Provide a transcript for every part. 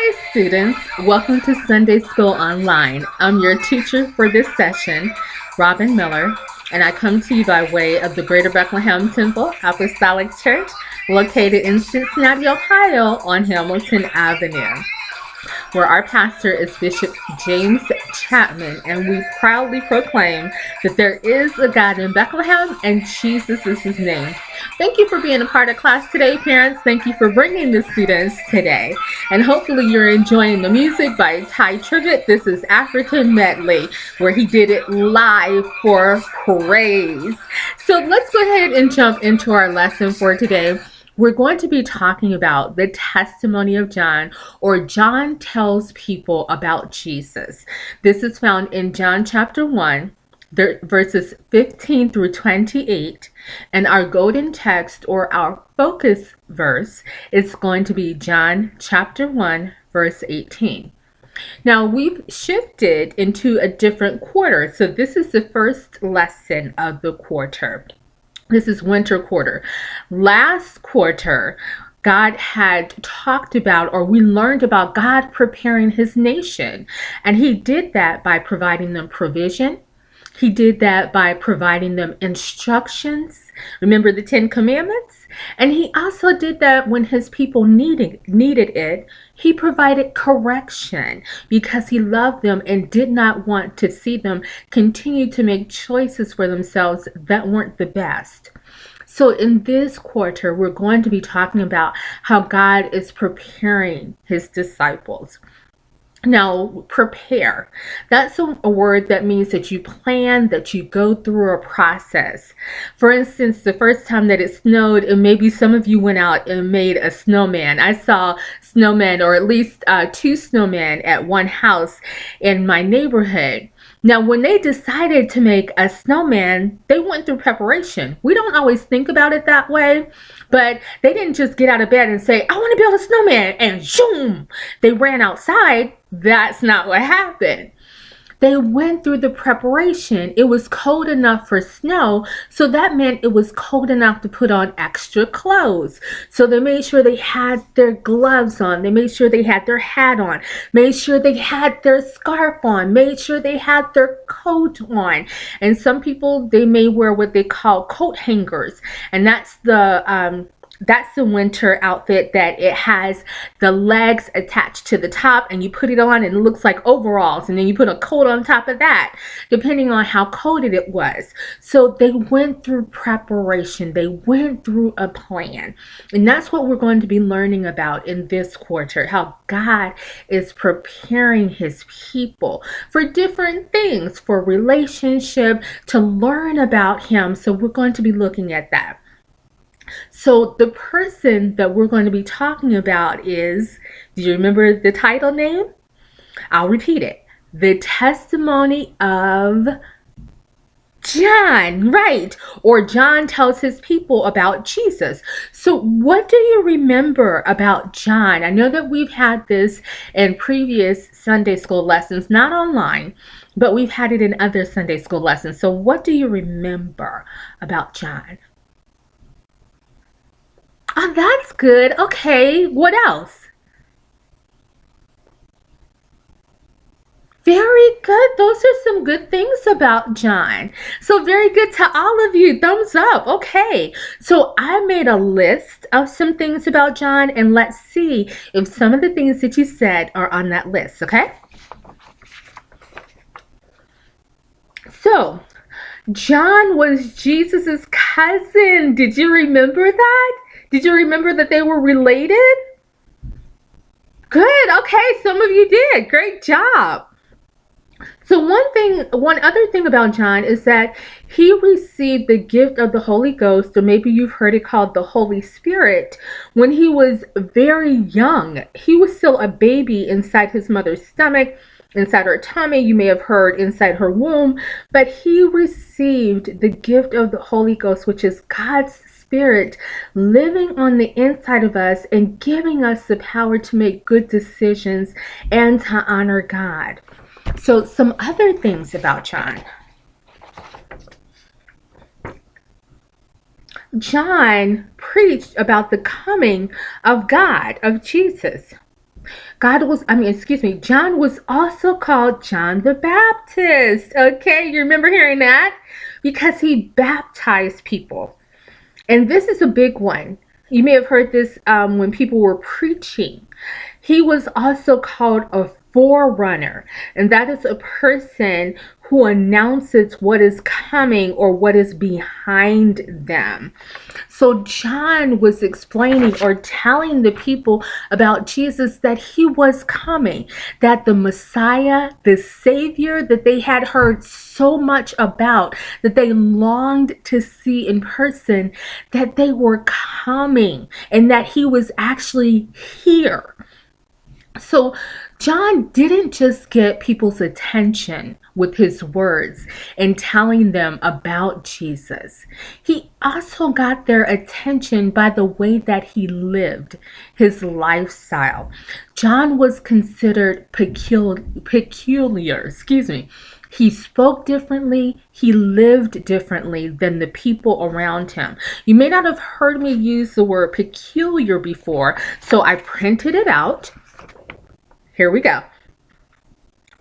Hi students, welcome to Sunday School Online. I'm your teacher for this session, Robin Miller, and I come to you by way of the Greater Bethlehem Temple Apostolic Church located in Cincinnati, Ohio on Hamilton Avenue, where our pastor is Bishop James Chapman, and we proudly proclaim that there is a God in Bethlehem and Jesus is his name. Thank you for being a part of class today, parents. Thank you for bringing the students today. And hopefully you're enjoying the music by Ty Tribbett. This is African Medley, where he did it live for praise. So let's go ahead and jump into our lesson for today. We're going to be talking about the testimony of John, or John tells people about Jesus. This is found in John chapter 1, verses 15 through 28. And our golden text, or our focus verse, is going to be John chapter 1, verse 18. Now, we've shifted into a different quarter. So this is the first lesson of the quarter. This is winter quarter. Last quarter, God had talked about, or we learned about God preparing his nation. And he did that by providing them provision. He did that by providing them instructions. Remember the 10 Commandments? And he also did that when his people needed it. He provided correction because he loved them and did not want to see them continue to make choices for themselves that weren't the best. So in this quarter, we're going to be talking about how God is preparing his disciples. Now, prepare. That's a word that means that you plan, that you go through a process. For instance, the first time that it snowed, and maybe some of you went out and made a snowman. I saw snowmen, or at least 2 snowmen at one house in my neighborhood. Now, when they decided to make a snowman, they went through preparation. We don't always think about it that way, but they didn't just get out of bed and say, I want to build a snowman, and zoom, they ran outside. That's not what happened. They went through the preparation. It was cold enough for snow, so that meant it was cold enough to put on extra clothes. So they made sure they had their gloves on. They made sure they had their hat on. Made sure they had their scarf on. Made sure they had their coat on. And some people, they may wear what they call coat hangers. And that's the winter outfit that it has the legs attached to the top, and you put it on and it looks like overalls, and then you put a coat on top of that, depending on how cold it was. So they went through preparation. They went through a plan. And that's what we're going to be learning about in this quarter, how God is preparing his people for different things, for relationship, to learn about him. So we're going to be looking at that. So the person that we're going to be talking about is, do you remember the title name? I'll repeat it. The Testimony of John, right? Or John tells his people about Jesus. So what do you remember about John? I know that we've had this in previous Sunday school lessons, not online, but we've had it in other Sunday school lessons. So what do you remember about John? Oh, that's good. Okay, what else? Very good. Those are some good things about John. So very good to all of you. Thumbs up. Okay, so I made a list of some things about John, and let's see if some of the things that you said are on that list, okay? So, John was Jesus's cousin. Did you remember that? Did you remember that they were related? Good. Okay, some of you did. Great job. So one other thing about John is that he received the gift of the Holy Ghost, or maybe you've heard it called the Holy Spirit, when he was very young. He was still a baby inside his mother's stomach, inside her tummy. You may have heard inside her womb, but he received the gift of the Holy Ghost, which is God's Spirit living on the inside of us and giving us the power to make good decisions and to honor God. So some other things about John. John preached about the coming of God, of Jesus. John was also called John the Baptist. Okay, you remember hearing that? Because he baptized people. And this is a big one. You may have heard this when people were preaching. He was also called a forerunner, and that is a person who announces what is coming or what is behind them. So John was explaining or telling the people about Jesus, that he was coming, that the Messiah, the Savior that they had heard so much about, that they longed to see in person, that they were coming and that he was actually here. So John didn't just get people's attention with his words and telling them about Jesus. He also got their attention by the way that he lived, his lifestyle. John was considered peculiar. He spoke differently. He lived differently than the people around him. You may not have heard me use the word peculiar before, so I printed it out. Here we go.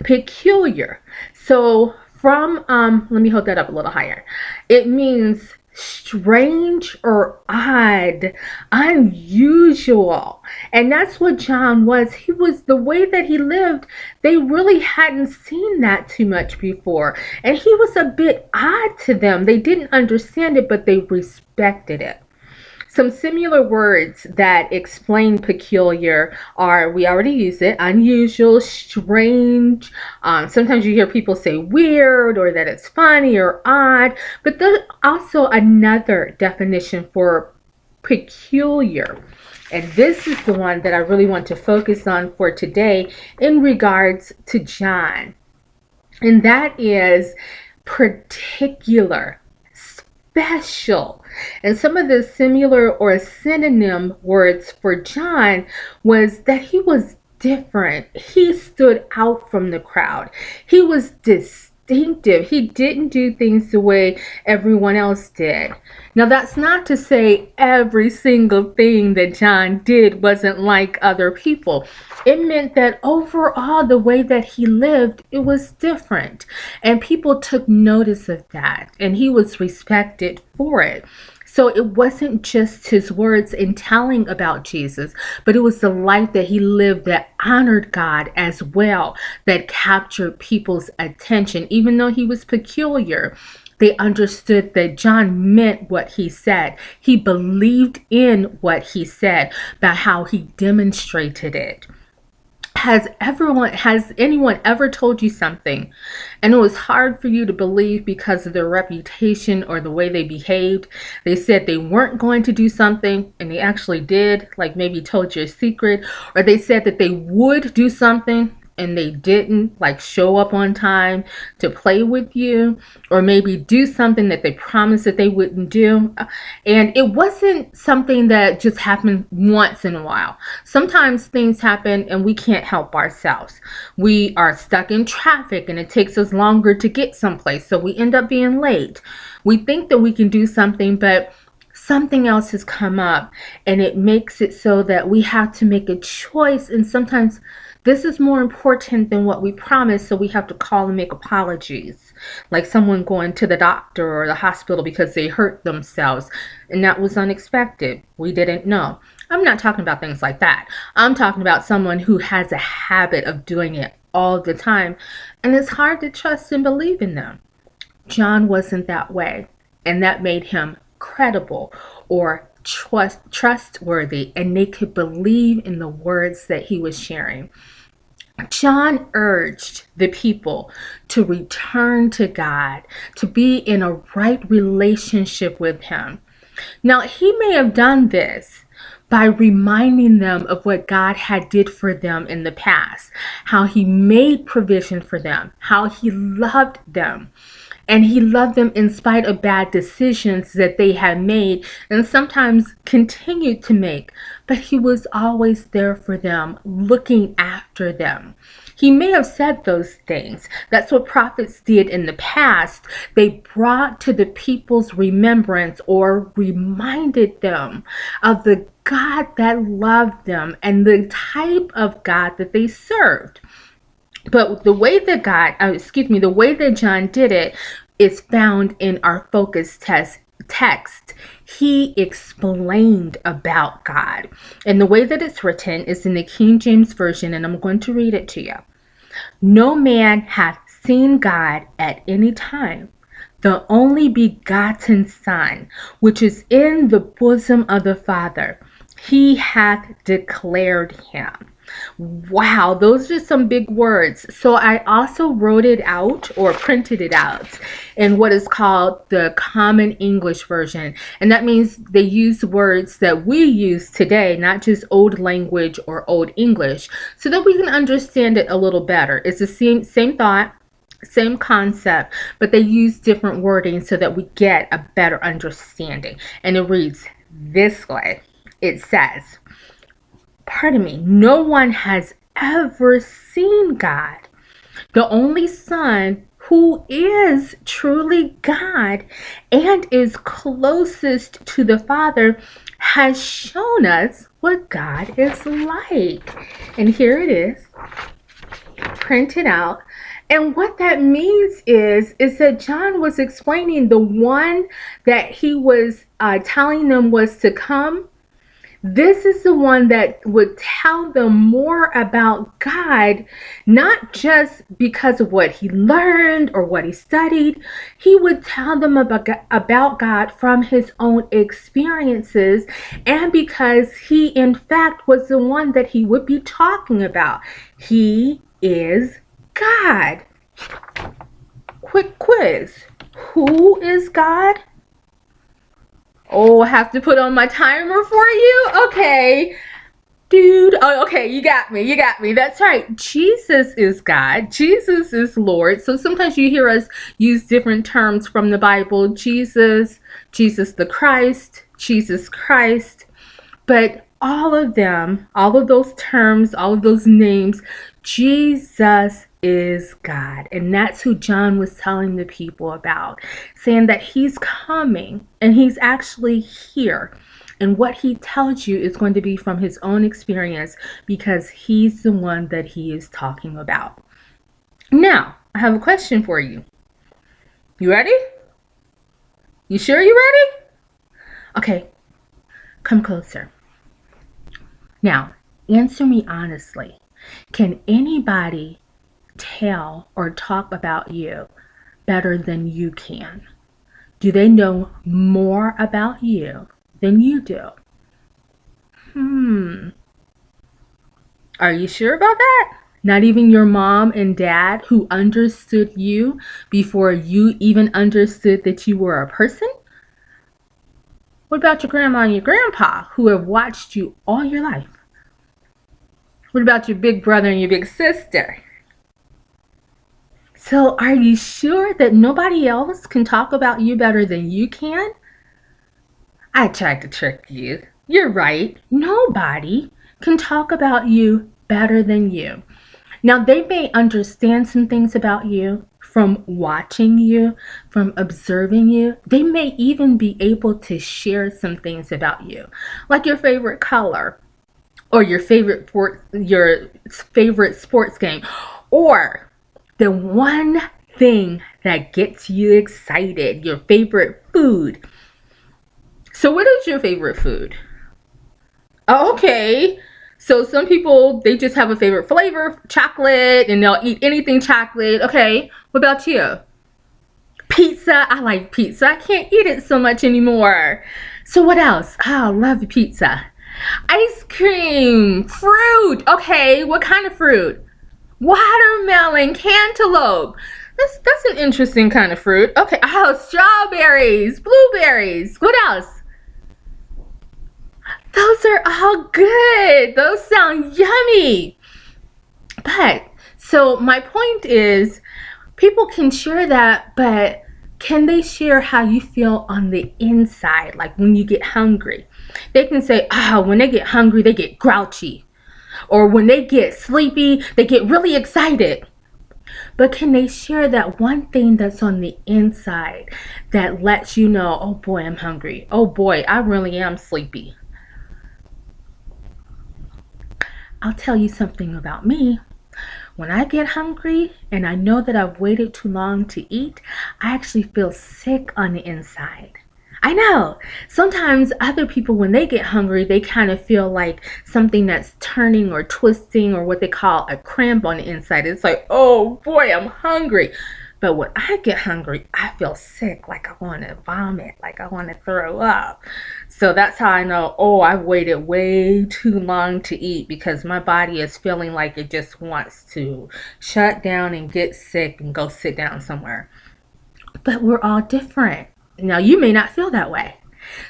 Peculiar. So from, let me hold that up a little higher. It means strange or odd, unusual. And that's what John was. He was, the way that he lived, they really hadn't seen that too much before. And he was a bit odd to them. They didn't understand it, but they respected it. Some similar words that explain peculiar are, we already use it, unusual, strange. Sometimes you hear people say weird, or that it's funny or odd. But there's also another definition for peculiar. And this is the one that I really want to focus on for today in regards to John. And that is particular, special. And some of the similar or synonym words for John was that he was different. He stood out from the crowd. He was distinctive. He didn't do things the way everyone else did. Now, that's not to say every single thing that John did wasn't like other people. It meant that overall, the way that he lived, it was different. And people took notice of that. And he was respected for it. So it wasn't just his words in telling about Jesus, but it was the life that he lived that honored God as well, that captured people's attention. Even though he was peculiar, they understood that John meant what he said. He believed in what he said, by how he demonstrated it. Has anyone ever told you something and it was hard for you to believe because of their reputation or the way they behaved? They said they weren't going to do something and they actually did, like maybe told you a secret, or they said that they would do something and they didn't, like show up on time to play with you, or maybe do something that they promised that they wouldn't do. And it wasn't something that just happened once in a while. Sometimes things happen and we can't help ourselves. We are stuck in traffic and it takes us longer to get someplace, so we end up being late. We think that we can do something, but something else has come up and it makes it so that we have to make a choice, and sometimes this is more important than what we promised, so we have to call and make apologies. Like someone going to the doctor or the hospital because they hurt themselves, and that was unexpected. We didn't know. I'm not talking about things like that. I'm talking about someone who has a habit of doing it all the time, and it's hard to trust and believe in them. John wasn't that way, and that made him credible or trustworthy, and they could believe in the words that he was sharing. John urged the people to return to God, to be in a right relationship with him. Now, he may have done this by reminding them of what God had did for them in the past, how he made provision for them, how he loved them. And he loved them in spite of bad decisions that they had made and sometimes continued to make. But he was always there for them, looking after after them. He may have said those things. That's what prophets did in the past. They brought to the people's remembrance or reminded them of the God that loved them and the type of God that they served. But the way that the way that John did it is found in our focus text. He explained about God. And the way that it's written is in the King James Version, and I'm going to read it to you. No man hath seen God at any time. The only begotten Son, which is in the bosom of the Father, he hath declared him. Wow, those are some big words. So I also wrote it out or printed it out in what is called the Common English Version. And that means they use words that we use today, not just old language or old English, so that we can understand it a little better. It's the same thought, same concept, but they use different wording so that we get a better understanding. And it reads this way. It says, no one has ever seen God. The only Son, who is truly God and is closest to the Father, has shown us what God is like. And here it is, printed out. And what that means is that John was explaining the one that he was telling them was to come. This is the one that would tell them more about God, not just because of what he learned or what he studied. He would tell them about God from his own experiences, and because he, in fact, was the one that he would be talking about. He is God. Quick quiz. Who is God? Oh, I have to put on my timer for you? Okay. Dude. Oh, okay. You got me. That's right. Jesus is God. Jesus is Lord. So sometimes you hear us use different terms from the Bible. Jesus the Christ, Jesus Christ. But all of them, all of those terms, all of those names, Jesus is God. And that's who John was telling the people about, saying that he's coming and he's actually here. And what he tells you is going to be from his own experience, because he's the one that he is talking about. Now, I have a question for you. You ready? You sure you ready? Okay, come closer. Now, answer me honestly. Can anybody tell or talk about you better than you can? Do they know more about you than you do? Are you sure about that? Not even your mom and dad, who understood you before you even understood that you were a person? What about your grandma and your grandpa, who have watched you all your life? What about your big brother and your big sister? So are you sure that nobody else can talk about you better than you can? I tried to trick you. You're right. Nobody can talk about you better than you. Now, they may understand some things about you from watching you, from observing you. They may even be able to share some things about you, like your favorite color, or your favorite sports game, or the one thing that gets you excited, your favorite food. So what is your favorite food? Oh, okay. So some people, they just have a favorite flavor, chocolate, and they'll eat anything chocolate. Okay, what about you? Pizza. I like pizza. I can't eat it so much anymore. So what else? Oh, I love pizza. Ice cream. Fruit. Okay, what kind of fruit? Watermelon, cantaloupe. That's an interesting kind of fruit. Okay, oh, strawberries, blueberries. What else? Those are all good. Those sound yummy. But, so my point is, people can share that, but can they share how you feel on the inside? Like when you get hungry. They can say, when they get hungry, they get grouchy. Or when they get sleepy, they get really excited. But can they share that one thing that's on the inside that lets you know, oh boy, I'm hungry. Oh boy, I really am sleepy. I'll tell you something about me. When I get hungry and I know that I've waited too long to eat, I actually feel sick on the inside. I know. Sometimes other people, when they get hungry, they kind of feel like something that's turning or twisting, or what they call a cramp on the inside. It's like, oh boy, I'm hungry. But when I get hungry, I feel sick, like I want to vomit, like I want to throw up. So that's how I know, oh, I've waited way too long to eat, because my body is feeling like it just wants to shut down and get sick and go sit down somewhere. But we're all different. Now, you may not feel that way.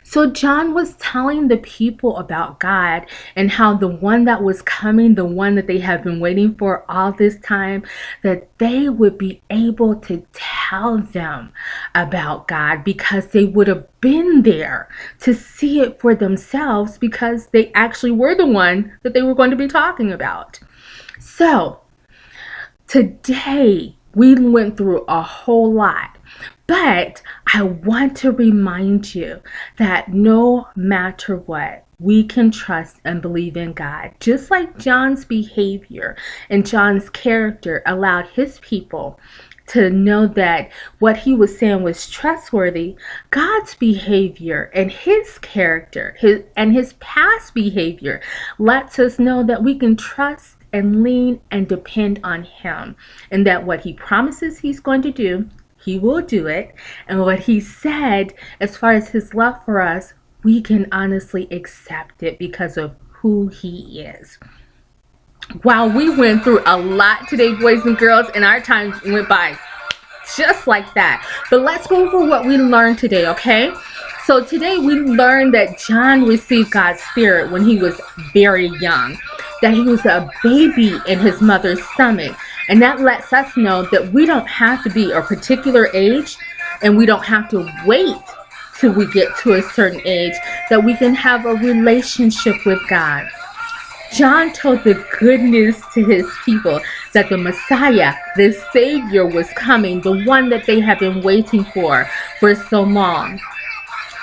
So John was telling the people about God and how the one that was coming, the one that they have been waiting for all this time, that they would be able to tell them about God, because they would have been there to see it for themselves, because they actually were the one that they were going to be talking about. So today we went through a whole lot. But I want to remind you that no matter what, we can trust and believe in God. Just like John's behavior and John's character allowed his people to know that what he was saying was trustworthy, God's behavior and his character, his past behavior lets us know that we can trust and lean and depend on him, and that what he promises he's going to do, he will do it. And what he said, as far as his love for us, we can honestly accept it because of who he is. Wow, we went through a lot today, boys and girls, and our time went by just like that. But let's go over what we learned today, okay? So today we learned that John received God's Spirit when he was very young, that he was a baby in his mother's stomach. And that lets us know that we don't have to be a particular age, and we don't have to wait till we get to a certain age, that we can have a relationship with God. John told the good news to his people that the Messiah, the Savior, was coming, the one that they have been waiting for so long.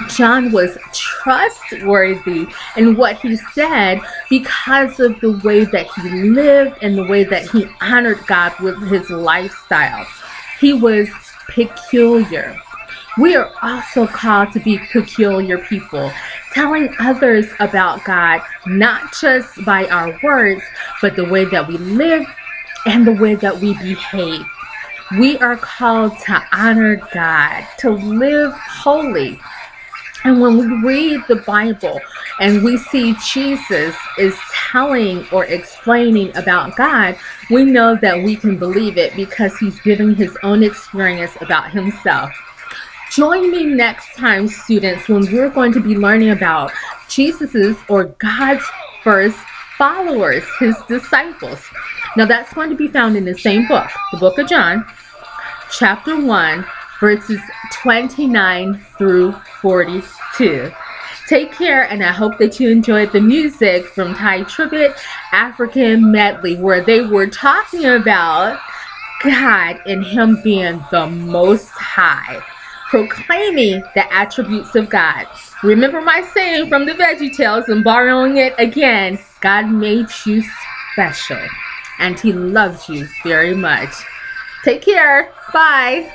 John was trustworthy in what he said because of the way that he lived and the way that he honored God with his lifestyle. He was peculiar. We are also called to be peculiar people, telling others about God, not just by our words, but the way that we live and the way that we behave. We are called to honor God, to live holy. And when we read the Bible and we see Jesus is telling or explaining about God, we know that we can believe it because he's giving his own experience about himself. Join me next time, students, when we're going to be learning about Jesus's or God's first followers, his disciples. Now that's going to be found in the same book, the book of John, chapter 1, verses 29 through 42. Take care, and I hope that you enjoyed the music from Thai Tribute African Medley, where they were talking about God and him being the Most High, proclaiming the attributes of God. Remember my saying from the VeggieTales and borrowing it again, God made you special, and he loves you very much. Take care. Bye.